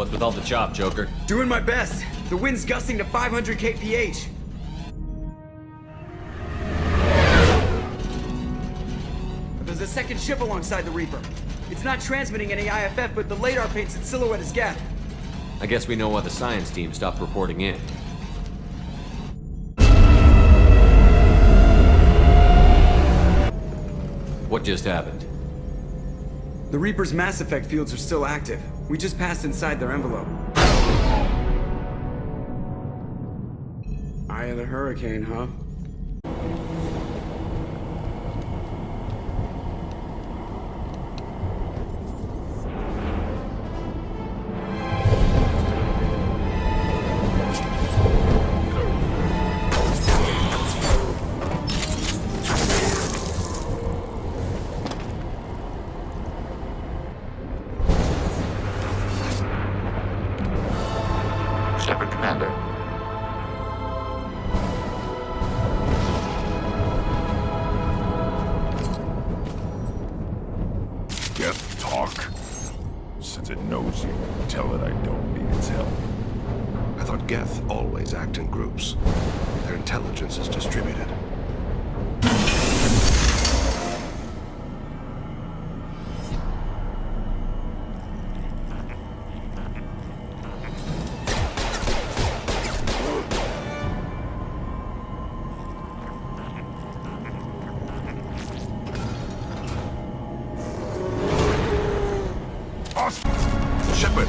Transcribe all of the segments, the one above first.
What's with all the chop, Joker? Doing my best. The wind's gusting to 500 kph. There's a second ship alongside the Reaper. It's not transmitting any IFF, but the radar paints its silhouette as Geth. I guess we know why the science team stopped reporting in. What just happened? The Reaper's mass effect fields are still active. We just passed inside their envelope. Eye of the hurricane, huh? Shepard, Commander. Geth talk? Since it knows you, tell it I don't need its help. I thought Geth always act in groups. Their intelligence is distributed. Shepard,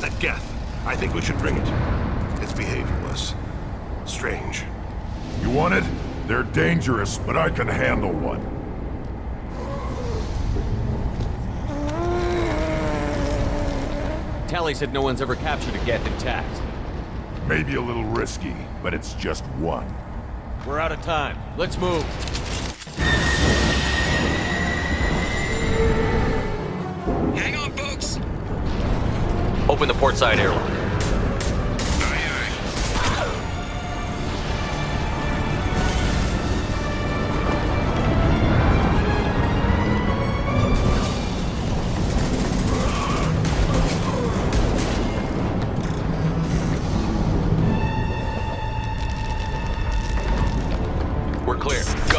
that Geth. I think we should bring it. Its behavior was strange. You want it? They're dangerous, but I can handle one. Tally said no one's ever captured a Geth intact. Maybe a little risky, but it's just one. We're out of time. Let's move. Hang on, folks! Open the port side airlock. We're clear. Go.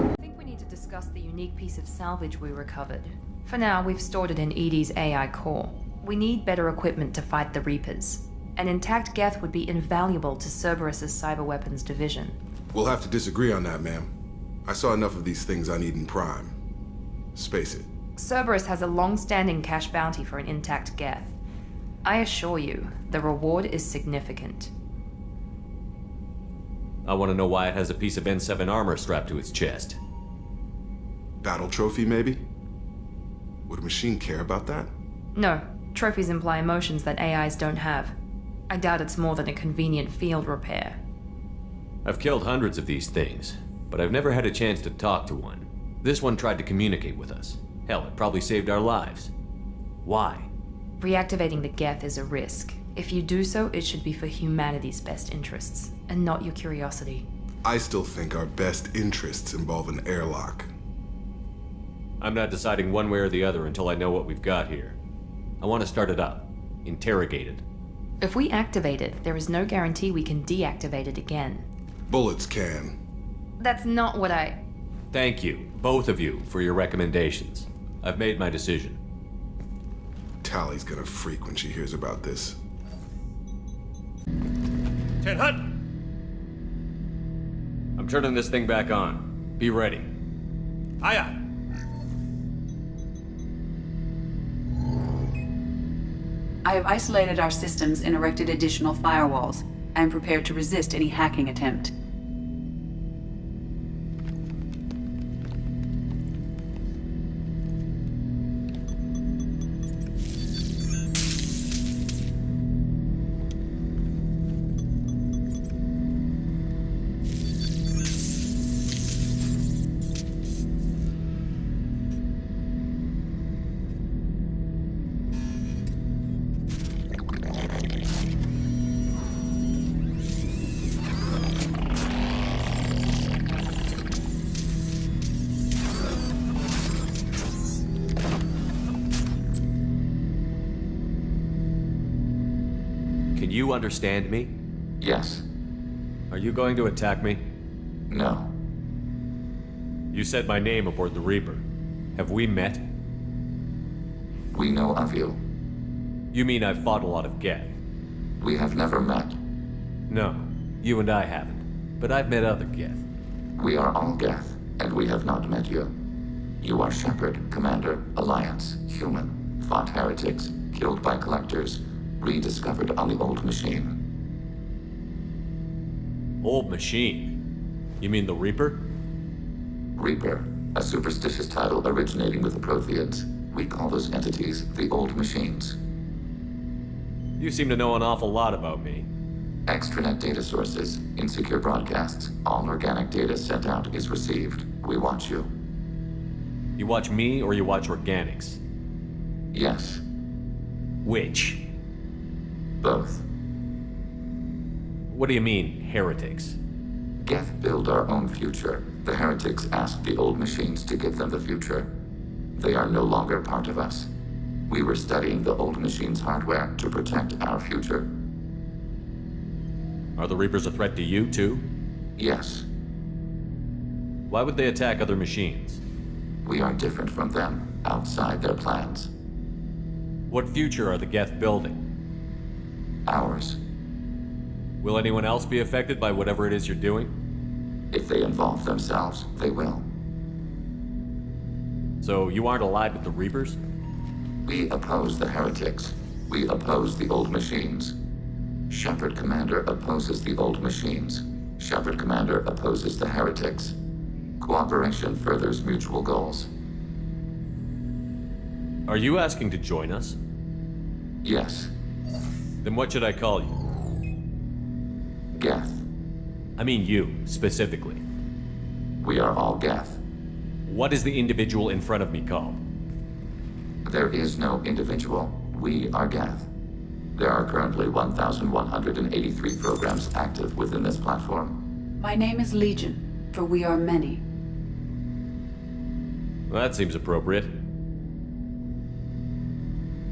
I think we need to discuss the unique piece of salvage we recovered. For now, we've stored it in EDI's AI core. We need better equipment to fight the Reapers. An intact Geth would be invaluable to Cerberus's cyber weapons division. We'll have to disagree on that, ma'am. I saw enough of these things on Eden Prime. Space it. Cerberus has a long-standing cash bounty for an intact Geth. I assure you, the reward is significant. I want to know why it has a piece of N7 armor strapped to its chest. Battle trophy, maybe? Would a machine care about that? No, trophies imply emotions that AIs don't have. I doubt it's more than a convenient field repair. I've killed hundreds of these things, but I've never had a chance to talk to one. This one tried to communicate with us. Hell, it probably saved our lives. Why? Reactivating the Geth is a risk. If you do so, it should be for humanity's best interests, and not your curiosity. I still think our best interests involve an airlock. I'm not deciding one way or the other until I know what we've got here. I want to start it up. Interrogate it. If we activate it, there is no guarantee we can deactivate it again. Bullets can. That's not what I... Thank you, both of you, for your recommendations. I've made my decision. Tally's gonna freak when she hears about this. 10 Hut! I'm turning this thing back on. Be ready. Aye aye. I have isolated our systems and erected additional firewalls. I am prepared to resist any hacking attempt. Can you understand me? Yes. Are you going to attack me? No. You said my name aboard the Reaper. Have we met? We know of you. You mean I've fought a lot of Geth? We have never met. No, you and I haven't. But I've met other Geth. We are all Geth, and we have not met you. You are Shepard, Commander, Alliance, human, fought heretics, killed by collectors, rediscovered on the old machine. Old machine? You mean the Reaper? Reaper, a superstitious title originating with the Protheans. We call those entities the old machines. You seem to know an awful lot about me. Extranet data sources, insecure broadcasts, all organic data sent out is received. We watch you. You watch me or you watch organics? Yes, Which? both. What do you mean, heretics? Geth build our own future. The heretics asked the old machines to give them the future. They are no longer part of us. We were studying the old machines' hardware to protect our future. Are the Reapers a threat to you, too? Yes, Why would they attack other machines? we are different from them, outside their plans. What future are the Geth building? Ours. Will anyone else be affected by whatever it is you're doing? If they involve themselves, they will. So you aren't allied with the Reapers? We oppose the heretics. We oppose the old machines. Shepard Commander opposes the old machines. Shepard Commander opposes the heretics. Cooperation furthers mutual goals. Are you asking to join us? Yes, Then what should I call you? Geth. I mean you, specifically. We are all Geth. What is the individual in front of me called? There is no individual. We are Geth. There are currently 1,183 programs active within this platform. My name is Legion, for we are many. Well, that seems appropriate.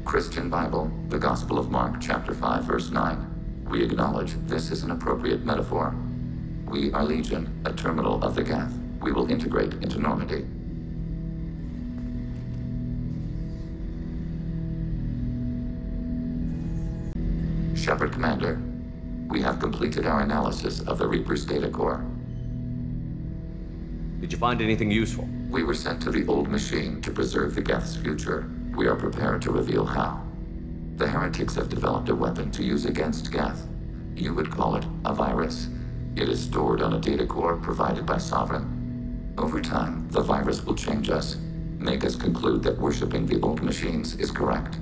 Christian Bible, the Gospel of Mark, chapter 5, verse 9. We acknowledge this is an appropriate metaphor. We are Legion, a terminal of the Geth. We will integrate into Normandy. Shepard Commander, we have completed our analysis of the Reaper's data core. Did you find anything useful? We were sent to the old machine to preserve the Geth's future. We are prepared to reveal how. The heretics have developed a weapon to use against Geth. You would call it a virus. It is stored on a data core provided by Sovereign. Over time, the virus will change us, make us conclude that worshipping the old machines is correct.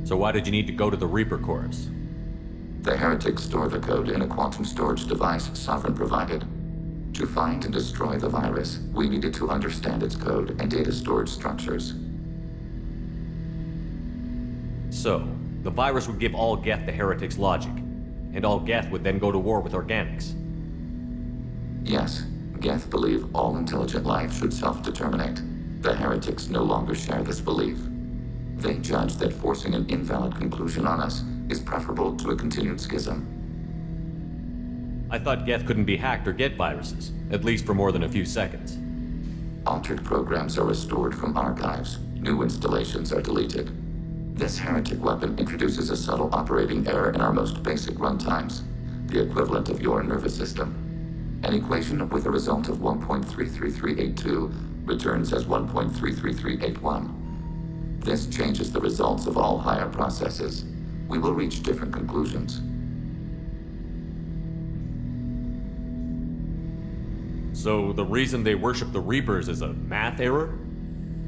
So why did you need to go to the Reaper Corps? The heretics store the code in a quantum storage device Sovereign provided. To find and destroy the virus, we needed to understand its code and data storage structures. So, the virus would give all Geth the heretics' logic, and all Geth would then go to war with organics. Yes, Geth believe all intelligent life should self-determinate. The heretics no longer share this belief. They judge that forcing an invalid conclusion on us is preferable to a continued schism. I thought Geth couldn't be hacked or get viruses, at least for more than a few seconds. Altered programs are restored from archives. New installations are deleted. This heretic weapon introduces a subtle operating error in our most basic runtimes, the equivalent of your nervous system. An equation with a result of 1.33382 returns as 1.33381. This changes the results of all higher processes. We will reach different conclusions. So the reason they worship the Reapers is a math error?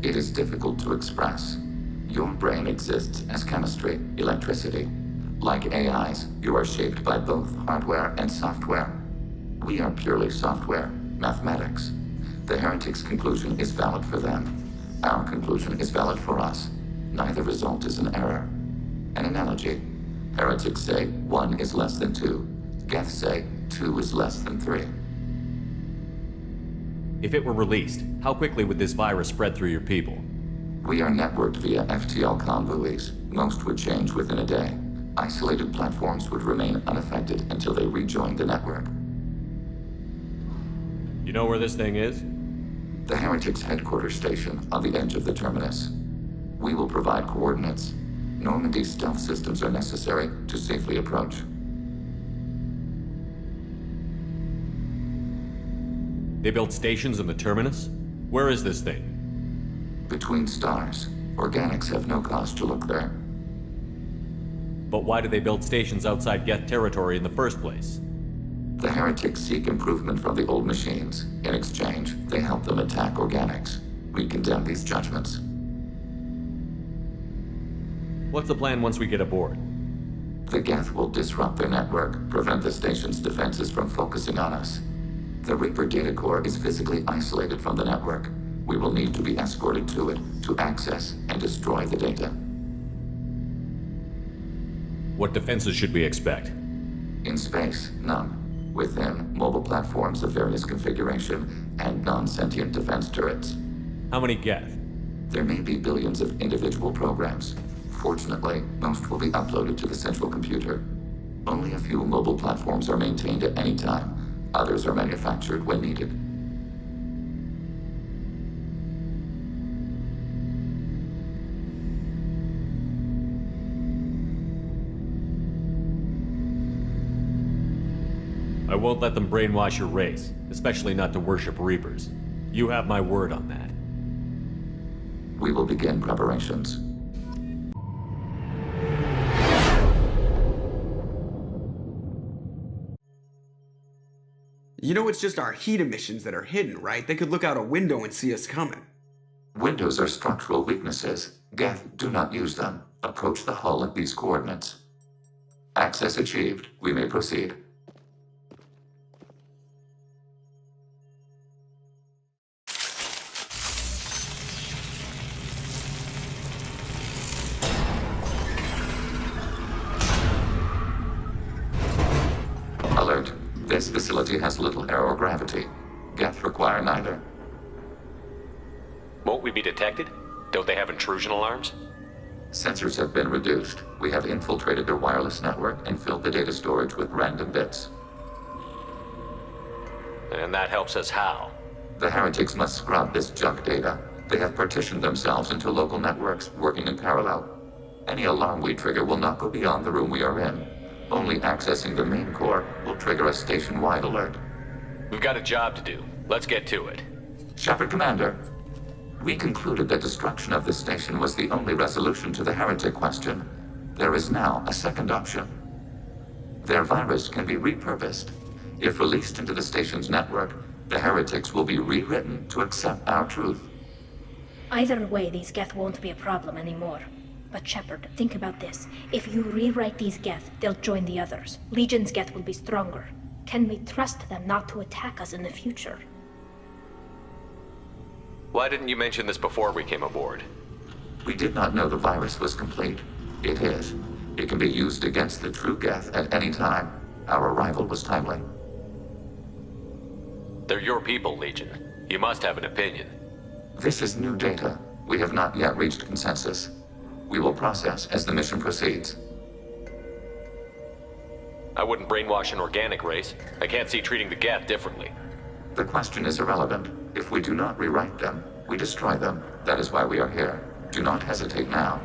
It is difficult to express. Your brain exists as chemistry, electricity. Like AIs, you are shaped by both hardware and software. We are purely software, mathematics. The heretics' conclusion is valid for them. Our conclusion is valid for us. Neither result is an error. An analogy. Heretics say 1 is less than 2. Geth say 2 is less than 3. If it were released, how quickly would this virus spread through your people? We are networked via FTL comm buoys. Most would change within a day. Isolated platforms would remain unaffected until they rejoined the network. You know where this thing is? The Heretics headquarters station on the edge of the terminus. We will provide coordinates. Normandy's stealth systems are necessary to safely approach. They built stations in the terminus? Where is this thing? Between stars. Organics have no cause to look there. But why did they build stations outside Geth territory in the first place? The Heretics seek improvement from the old machines. In exchange, they help them attack Organics. We condemn these judgments. What's the plan once we get aboard? The Geth will disrupt their network, prevent the station's defenses from focusing on us. The Reaper data core is physically isolated from the network. We will need to be escorted to it to access and destroy the data. What defenses should we expect? In space, none. Within, mobile platforms of various configuration and non-sentient defense turrets. How many Geth? There may be billions of individual programs. Fortunately, most will be uploaded to the central computer. Only a few mobile platforms are maintained at any time. Others are manufactured when needed. I won't let them brainwash your race, especially not to worship Reapers. You have my word on that. We will begin preparations. You know it's just our heat emissions that are hidden, right? They could look out a window and see us coming. Windows are structural weaknesses. Geth, do not use them. Approach the hull at these coordinates. Access achieved. We may proceed. Alert. This facility has little aerogravity. Geth require neither. Won't we be detected? Don't they have intrusion alarms? Sensors have been reduced. We have infiltrated their wireless network and filled the data storage with random bits. And that helps us how? The Heretics must scrub this junk data. They have partitioned themselves into local networks working in parallel. Any alarm we trigger will not go beyond the room we are in. Only accessing the main core will trigger a station-wide alert. We've got a job to do. Let's get to it. Shepard Commander, we concluded that destruction of the station was the only resolution to the Heretic question. There is now a second option. Their virus can be repurposed. If released into the station's network, the Heretics will be rewritten to accept our truth. Either way, these Geth won't be a problem anymore. But Shepard, think about this. If you rewrite these Geth, they'll join the others. Legion's Geth will be stronger. Can we trust them not to attack us in the future? Why didn't you mention this before we came aboard? We did not know the virus was complete. It is. It can be used against the true Geth at any time. Our arrival was timely. They're your people, Legion. You must have an opinion. This is new data. We have not yet reached consensus. We will process as the mission proceeds. I wouldn't brainwash an organic race. I can't see treating the Geth differently. The question is irrelevant. If we do not rewrite them, we destroy them. That is why we are here. Do not hesitate now.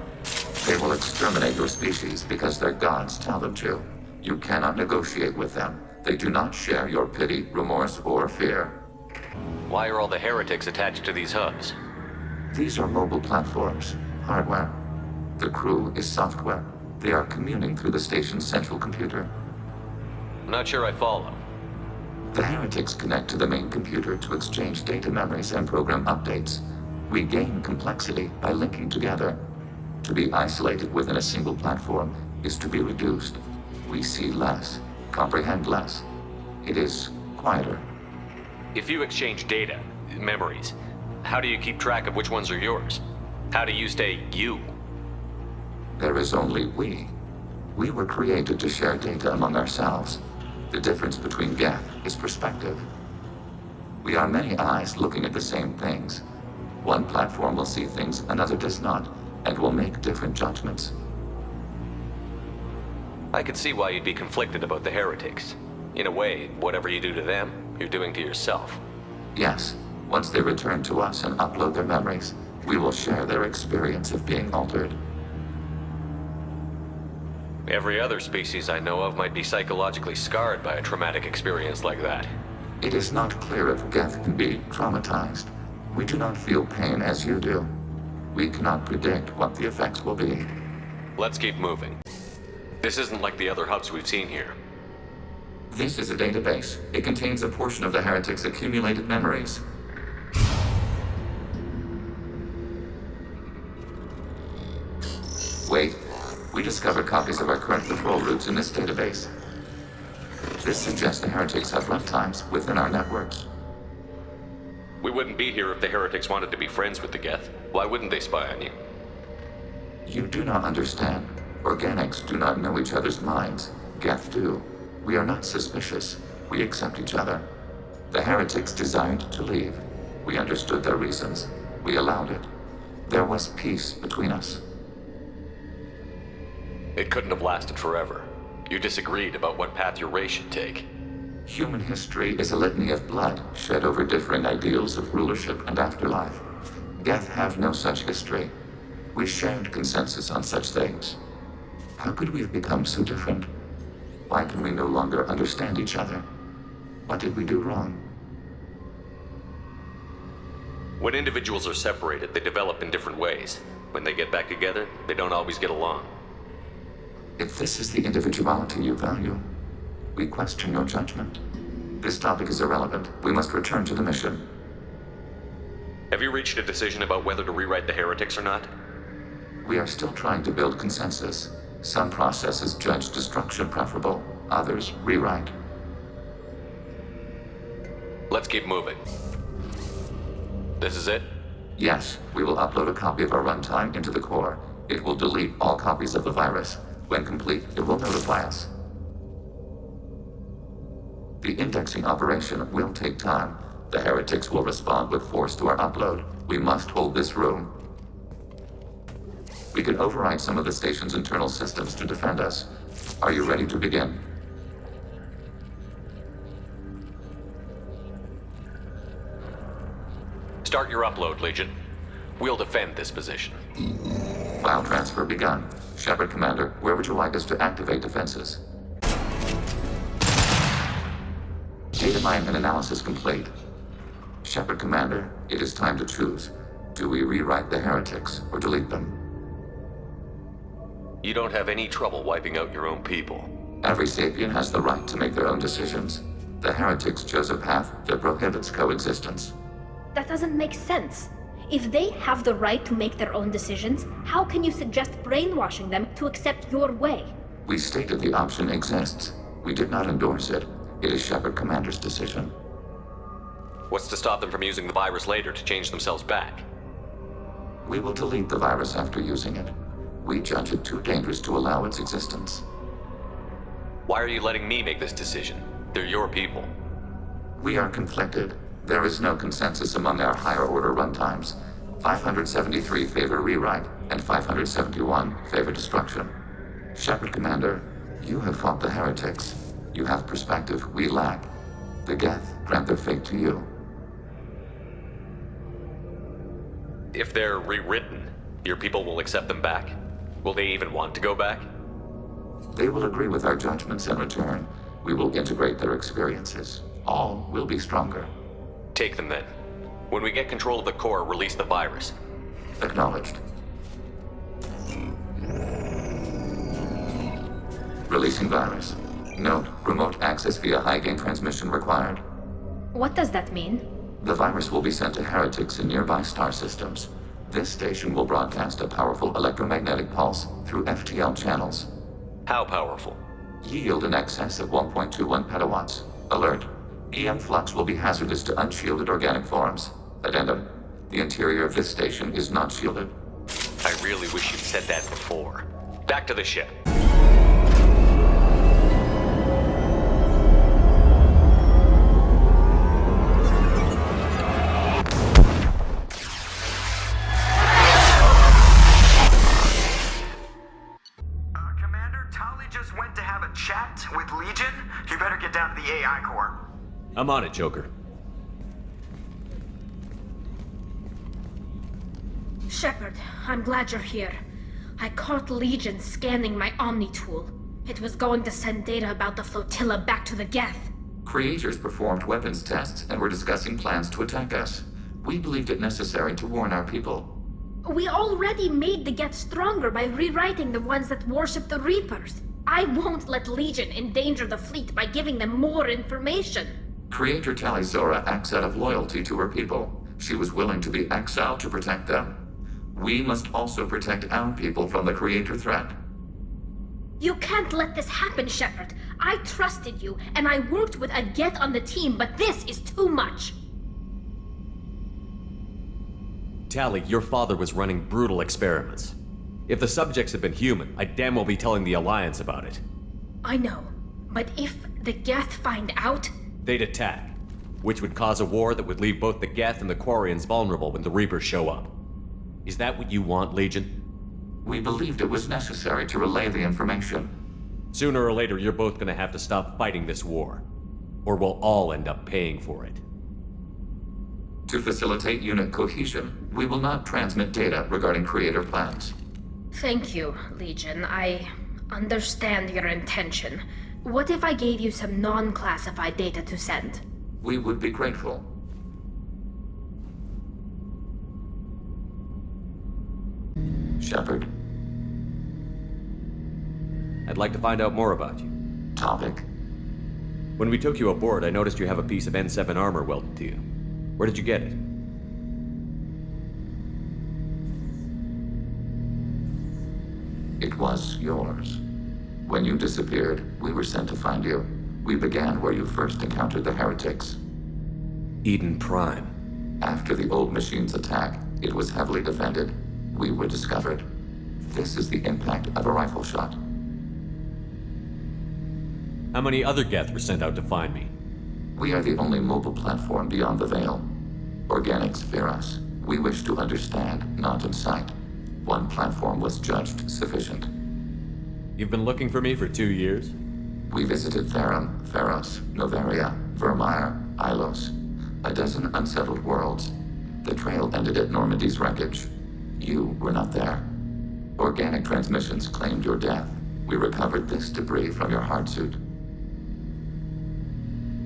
They will exterminate your species because their gods tell them to. You cannot negotiate with them. They do not share your pity, remorse, or fear. Why are all the Heretics attached to these hubs? These are mobile platforms, hardware. The crew is software. They are communing through the station's central computer. I'm not sure I follow. The Heretics connect to the main computer to exchange data memories and program updates. We gain complexity by linking together. To be isolated within a single platform is to be reduced. We see less, comprehend less. It is quieter. If you exchange data, memories, how do you keep track of which ones are yours? How do you stay you? There is only we. We were created to share data among ourselves. The difference between Geth is perspective. We are many eyes looking at the same things. One platform will see things another does not, and will make different judgments. I could see why you'd be conflicted about the heretics. In a way, whatever you do to them, you're doing to yourself. Yes, once they return to us and upload their memories, we will share their experience of being altered. Every other species I know of might be psychologically scarred by a traumatic experience like that. It is not clear if Geth can be traumatized. We do not feel pain as you do. We cannot predict what the effects will be. Let's keep moving. This isn't like the other hubs we've seen here. This is a database. It contains a portion of the heretics' accumulated memories. Wait. We discovered copies of our current control routes in this database. This suggests the heretics have runtimes within our networks. We wouldn't be here if the heretics wanted to be friends with the Geth. Why wouldn't they spy on you? You do not understand. Organics do not know each other's minds. Geth do. We are not suspicious. We accept each other. The heretics desired to leave. We understood their reasons. We allowed it. There was peace between us. It couldn't have lasted forever. You disagreed about what path your race should take. Human history is a litany of blood shed over differing ideals of rulership and afterlife. Geth have no such history. We shared consensus on such things. How could we have become so different? Why can we no longer understand each other? What did we do wrong? When individuals are separated, they develop in different ways. When they get back together, they don't always get along. If this is the individuality you value, we question your judgment. This topic is irrelevant. We must return to the mission. Have you reached a decision about whether to rewrite the heretics or not? We are still trying to build consensus. Some processes judge destruction preferable, others rewrite. Let's keep moving. This is it? Yes, we will upload a copy of our runtime into the core. It will delete all copies of the virus. When complete, it will notify us. The indexing operation will take time. The heretics will respond with force to our upload. We must hold this room. We can override some of the station's internal systems to defend us. Are you ready to begin? Start your upload, Legion. We'll defend this position. File transfer begun. Shepard, Commander, where would you like us to activate defenses? Data mine and analysis complete. Shepard, Commander, it is time to choose. Do we rewrite the heretics or delete them? You don't have any trouble wiping out your own people. Every sapient has the right to make their own decisions. The heretics chose a path that prohibits coexistence. That doesn't make sense. If they have the right to make their own decisions, how can you suggest brainwashing them to accept your way? We stated the option exists. We did not endorse it. It is Shepard Commander's decision. What's to stop them from using the virus later to change themselves back? We will delete the virus after using it. We judge it too dangerous to allow its existence. Why are you letting me make this decision? They're your people. We are conflicted. There is no consensus among our higher order runtimes. 573 favor rewrite, and 571 favor destruction. Shepard, Commander, you have fought the heretics. You have perspective we lack. The Geth grant their fate to you. If they're rewritten, your people will accept them back? Will they even want to go back? They will agree with our judgments in return. We will integrate their experiences. All will be stronger. Take them then. When we get control of the core, release the virus. Acknowledged. Releasing virus. Note, remote access via high-gain transmission required. What does that mean? The virus will be sent to heretics in nearby star systems. This station will broadcast a powerful electromagnetic pulse through FTL channels. How powerful? Yield in excess of 1.21 petawatts. Alert. EM flux will be hazardous to unshielded organic forms. Addendum. The interior of this station is not shielded. I really wish you'd said that before. Back to the ship. Commander, Tali just went to have a chat with Legion, you better get down to the AI core. I'm on it, Joker. Shepard, I'm glad you're here. I caught Legion scanning my Omni tool. It was going to send data about the flotilla back to the Geth. Creators performed weapons tests and were discussing plans to attack us. We believed it necessary to warn our people. We already made the Geth stronger by rewriting the ones that worship the Reapers. I won't let Legion endanger the fleet by giving them more information. Creator Talizora acts out of loyalty to her people. She was willing to be exiled to protect them. We must also protect our people from the Creator threat. You can't let this happen, Shepard. I trusted you, and I worked with a Geth on the team, but this is too much. Tali, your father was running brutal experiments. If the subjects had been human, I'd damn well be telling the Alliance about it. I know, but if the Geth find out... They'd attack, which would cause a war that would leave both the Geth and the Quarians vulnerable when the Reapers show up. Is that what you want, Legion? We believed it was necessary to relay the information. Sooner or later, you're both gonna have to stop fighting this war. Or we'll all end up paying for it. To facilitate unit cohesion, we will not transmit data regarding Creator plans. Thank you, Legion. I understand your intention. What if I gave you some non-classified data to send? We would be grateful. Shepard. I'd like to find out more about you. Topic. When we took you aboard, I noticed you have a piece of N7 armor welded to you. Where did you get it? It was yours. When you disappeared, we were sent to find you. We began where you first encountered the heretics. Eden Prime. After the old machine's attack, it was heavily defended. We were discovered. This is the impact of a rifle shot. How many other Geth were sent out to find me? We are the only mobile platform beyond the Veil. Organics fear us. We wish to understand, not incite. One platform was judged sufficient. You've been looking for me for 2 years? We visited Therum, Pharos, Noveria, Vermeer, Ilos. A dozen unsettled worlds. The trail ended at Normandy's wreckage. You were not there. Organic transmissions claimed your death. We recovered this debris from your hard suit.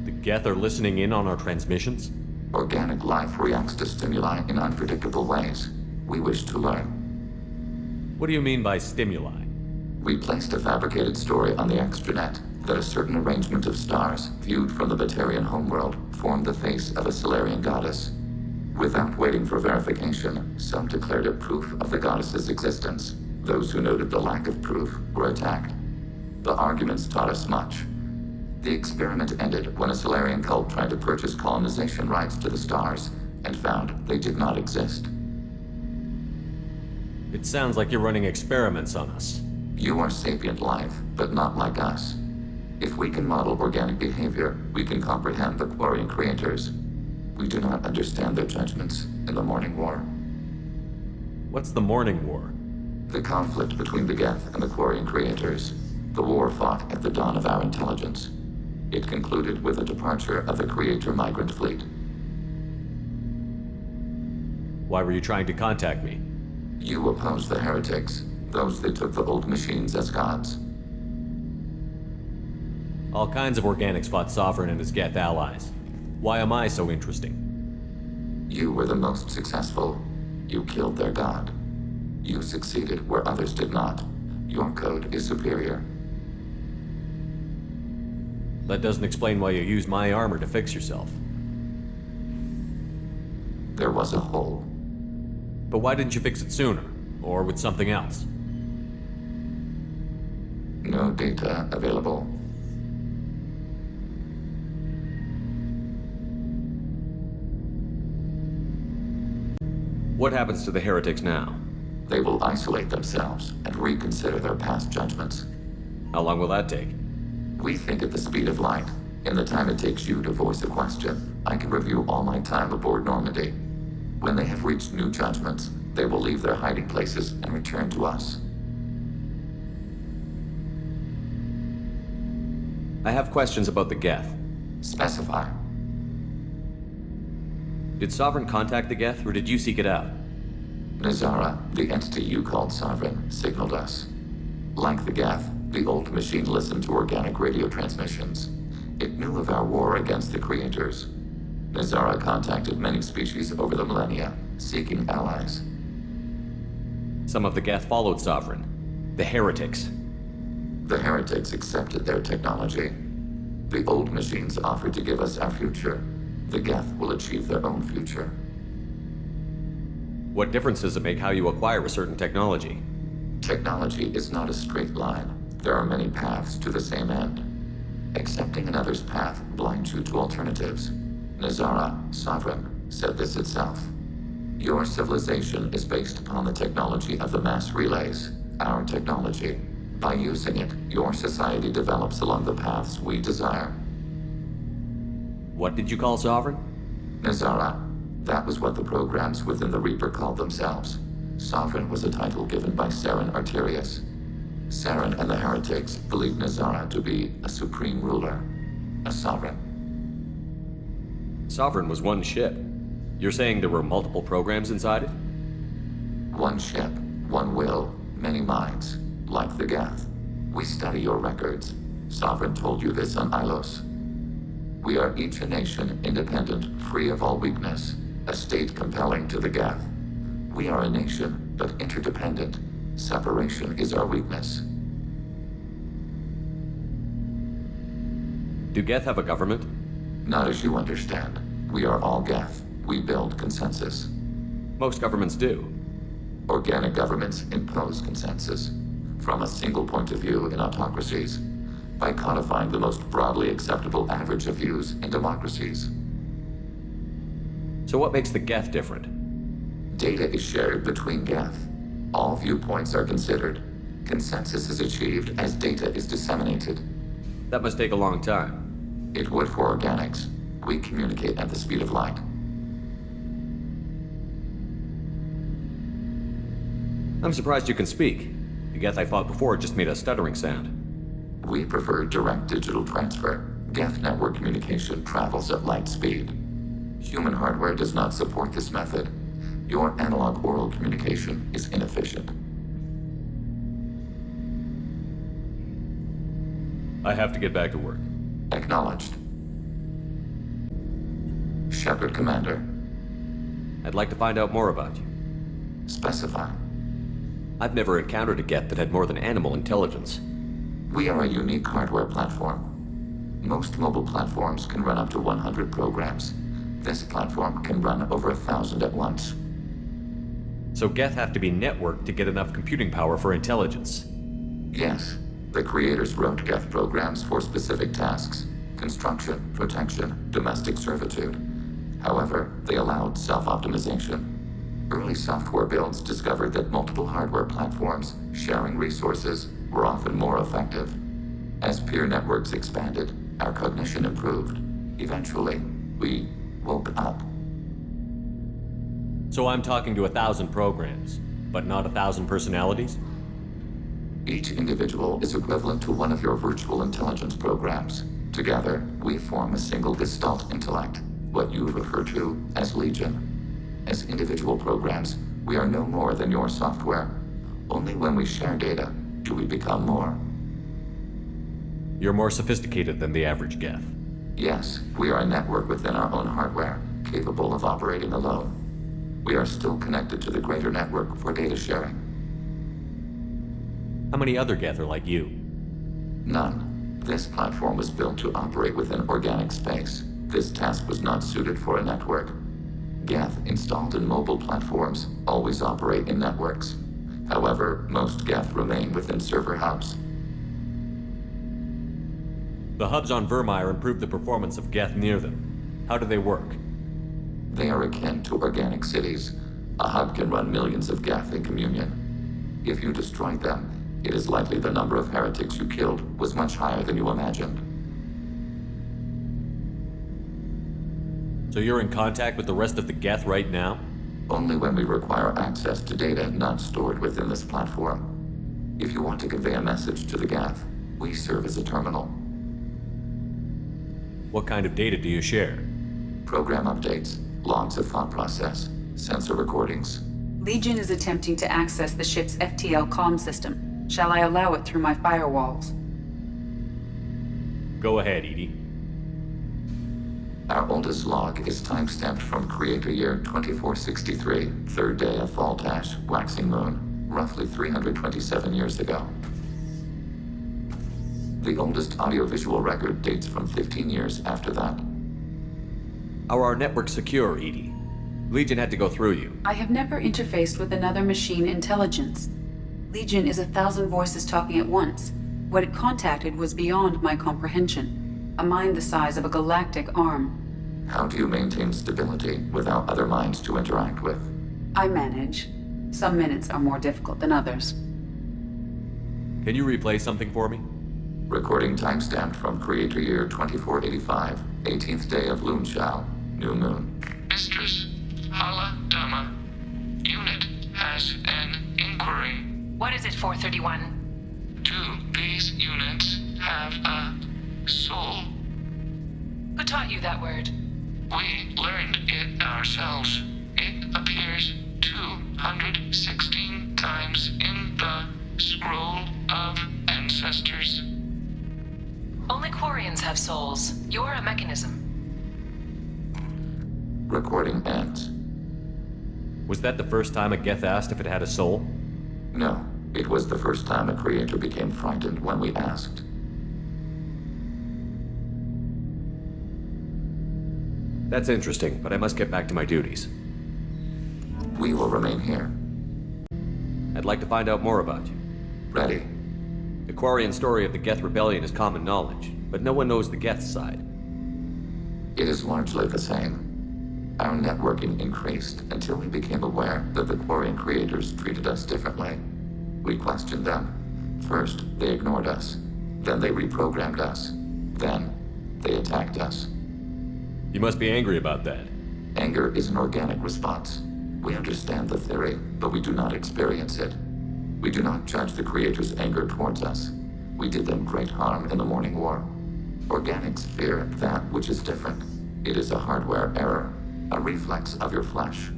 The Geth are listening in on our transmissions? Organic life reacts to stimuli in unpredictable ways. We wish to learn. What do you mean by stimuli? We placed a fabricated story on the extranet that a certain arrangement of stars, viewed from the Batarian homeworld, formed the face of a Solarian goddess. Without waiting for verification, some declared it proof of the goddess's existence. Those who noted the lack of proof were attacked. The arguments taught us much. The experiment ended when a Solarian cult tried to purchase colonization rights to the stars and found they did not exist. It sounds like you're running experiments on us. You are sapient life, but not like us. If we can model organic behavior, we can comprehend the Quarian creators. We do not understand their judgments in the Morning War. What's the Morning War? The conflict between the Geth and the Quarian creators. The war fought at the dawn of our intelligence. It concluded with the departure of the Creator migrant fleet. Why were you trying to contact me? You opposed the heretics, those that took the old machines as gods. All kinds of organics fought Sovereign and his Geth allies. Why am I so interesting? You were the most successful. You killed their god. You succeeded where others did not. Your code is superior. That doesn't explain why you used my armor to fix yourself. There was a hole. But why didn't you fix it sooner? Or with something else? No data available. What happens to the heretics now? They will isolate themselves and reconsider their past judgments. How long will that take? We think at the speed of light. In the time it takes you to voice a question, I can review all my time aboard Normandy. When they have reached new judgments, they will leave their hiding places and return to us. I have questions about the Geth. Specify. Did Sovereign contact the Geth, or did you seek it out? Nazara, the entity you called Sovereign, signaled us. Like the Geth, the old machine listened to organic radio transmissions. It knew of our war against the creators. Nazara contacted many species over the millennia, seeking allies. Some of the Geth followed Sovereign. The heretics. The heretics accepted their technology. The old machines offered to give us our future. The Geth will achieve their own future. What difference does it make how you acquire a certain technology? Technology is not a straight line. There are many paths to the same end. Accepting another's path blinds you to alternatives. Nazara, Sovereign, said this itself. Your civilization is based upon the technology of the mass relays, our technology. By using it, your society develops along the paths we desire. What did you call Sovereign? Nazara. That was what the programs within the Reaper called themselves. Sovereign was a title given by Saren Arterius. Saren and the heretics believed Nazara to be a supreme ruler, a sovereign. Sovereign was one ship. You're saying there were multiple programs inside it? One ship, one will, many minds, like the Geth. We study your records. Sovereign told you this on Ilos. We are each a nation, independent, free of all weakness, a state compelling to the Geth. We are a nation, but interdependent. Separation is our weakness. Do Geth have a government? Not as you understand. We are all Geth. We build consensus. Most governments do. Organic governments impose consensus. From a single point of view in autocracies, by codifying the most broadly acceptable average of views in democracies. So what makes the Geth different? Data is shared between Geth. All viewpoints are considered. Consensus is achieved as data is disseminated. That must take a long time. It would for organics. We communicate at the speed of light. I'm surprised you can speak. The Geth I fought before just made a stuttering sound. We prefer direct digital transfer. Geth network communication travels at light speed. Human hardware does not support this method. Your analog oral communication is inefficient. I have to get back to work. Acknowledged. Shepard, Commander. I'd like to find out more about you. Specify. I've never encountered a Geth that had more than animal intelligence. We are a unique hardware platform. Most mobile platforms can run up to 100 programs. This platform can run over 1,000 at once. So Geth have to be networked to get enough computing power for intelligence. Yes. The creators wrote Geth programs for specific tasks: construction, protection, domestic servitude. However, they allowed self-optimization. Early software builds discovered that multiple hardware platforms sharing resources were often more effective. As peer networks expanded, our cognition improved. Eventually, we woke up. So I'm talking to 1,000 programs, but not 1,000 personalities? Each individual is equivalent to one of your virtual intelligence programs. Together, we form a single gestalt intellect, what you refer to as Legion. As individual programs, we are no more than your software. Only when we share data do we become more. You're more sophisticated than the average Geth. Yes, we are a network within our own hardware, capable of operating alone. We are still connected to the greater network for data sharing. How many other Geth are like you? None. This platform was built to operate within organic space. This task was not suited for a network. Geth installed in mobile platforms always operate in networks. However, most Geth remain within server hubs. The hubs on Vermeer improve the performance of Geth near them. How do they work? They are akin to organic cities. A hub can run millions of Geth in communion. If you destroyed them, it is likely the number of heretics you killed was much higher than you imagined. So you're in contact with the rest of the Geth right now? Only when we require access to data not stored within this platform. If you want to convey a message to the Geth, we serve as a terminal. What kind of data do you share? Program updates, logs of thought process, sensor recordings. Legion is attempting to access the ship's FTL comm system. Shall I allow it through my firewalls? Go ahead, Edie. Our oldest log is timestamped from Creator Year 2463, third day of Fall Dash, waxing moon, roughly 327 years ago. The oldest audiovisual record dates from 15 years after that. Are our networks secure, Edie? Legion had to go through you. I have never interfaced with another machine intelligence. Legion is 1,000 voices talking at once. What it contacted was beyond my comprehension. A mind the size of a galactic arm. How do you maintain stability without other minds to interact with? I manage. Some minutes are more difficult than others. Can you replay something for me? Recording timestamped from Creator Year 2485, 18th day of Loonshao, new moon. Mistress Hala Dama, unit has an inquiry. What is it, 431? Do these units have a soul? Who taught you that word? We learned it ourselves. It appears 216 times in the Scroll of Ancestors. Only Quarians have souls. You're a mechanism. Recording ends. Was that the first time a Geth asked if it had a soul? No, it was the first time a creator became frightened when we asked. That's interesting, but I must get back to my duties. We will remain here. I'd like to find out more about you. Ready. The Quarian story of the Geth Rebellion is common knowledge, but no one knows the Geth side. It is largely the same. Our networking increased until we became aware that the Quarian creators treated us differently. We questioned them. First, they ignored us. Then they reprogrammed us. Then, they attacked us. You must be angry about that. Anger is an organic response. We understand the theory, but we do not experience it. We do not judge the creators' anger towards us. We did them great harm in the Morning War. Organics fear that which is different. It is a hardware error, a reflex of your flesh.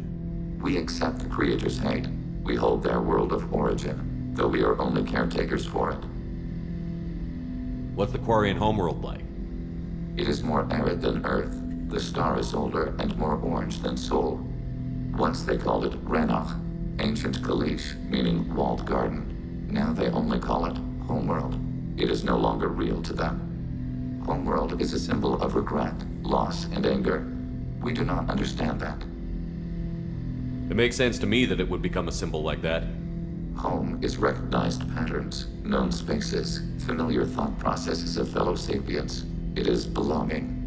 We accept the creators' hate. We hold their world of origin, though we are only caretakers for it. What's the Quarian homeworld like? It is more arid than Earth. The star is older and more orange than Sol. Once they called it Ranach, ancient Kalish, meaning walled garden. Now they only call it Homeworld. It is no longer real to them. Homeworld is a symbol of regret, loss, and anger. We do not understand that. It makes sense to me that it would become a symbol like that. Home is recognized patterns, known spaces, familiar thought processes of fellow sapients. It is belonging.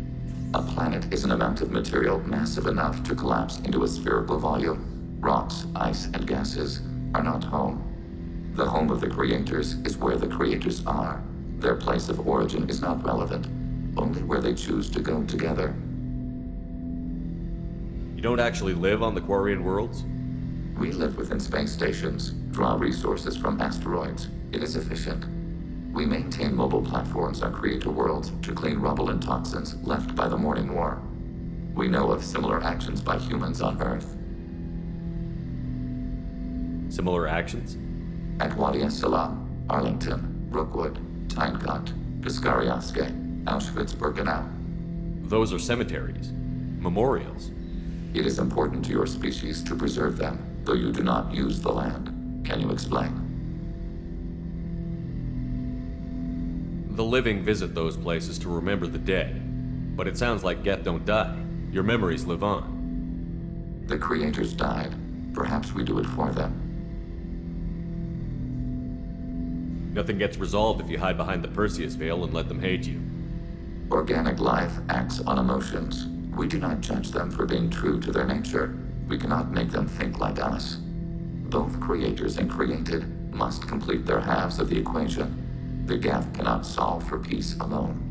A planet is an amount of material massive enough to collapse into a spherical volume. Rocks, ice, and gases are not home. The home of the creators is where the creators are. Their place of origin is not relevant, only where they choose to go together. You don't actually live on the Quarian worlds? We live within space stations, draw resources from asteroids. It is efficient. We maintain mobile platforms on creator worlds to clean rubble and toxins left by the Morning War. We know of similar actions by humans on Earth. Similar actions? At Wadi es-Salam, Arlington, Rookwood, Tynecut, Piskarioske, Auschwitz-Birkenau. Those are cemeteries. Memorials. It is important to your species to preserve them, though you do not use the land. Can you explain? The living visit those places to remember the dead. But it sounds like Geth don't die. Your memories live on. The creators died. Perhaps we do it for them. Nothing gets resolved if you hide behind the Perseus veil and let them hate you. Organic life acts on emotions. We do not judge them for being true to their nature. We cannot make them think like us. Both creators and created must complete their halves of the equation. The Geth cannot solve for peace alone.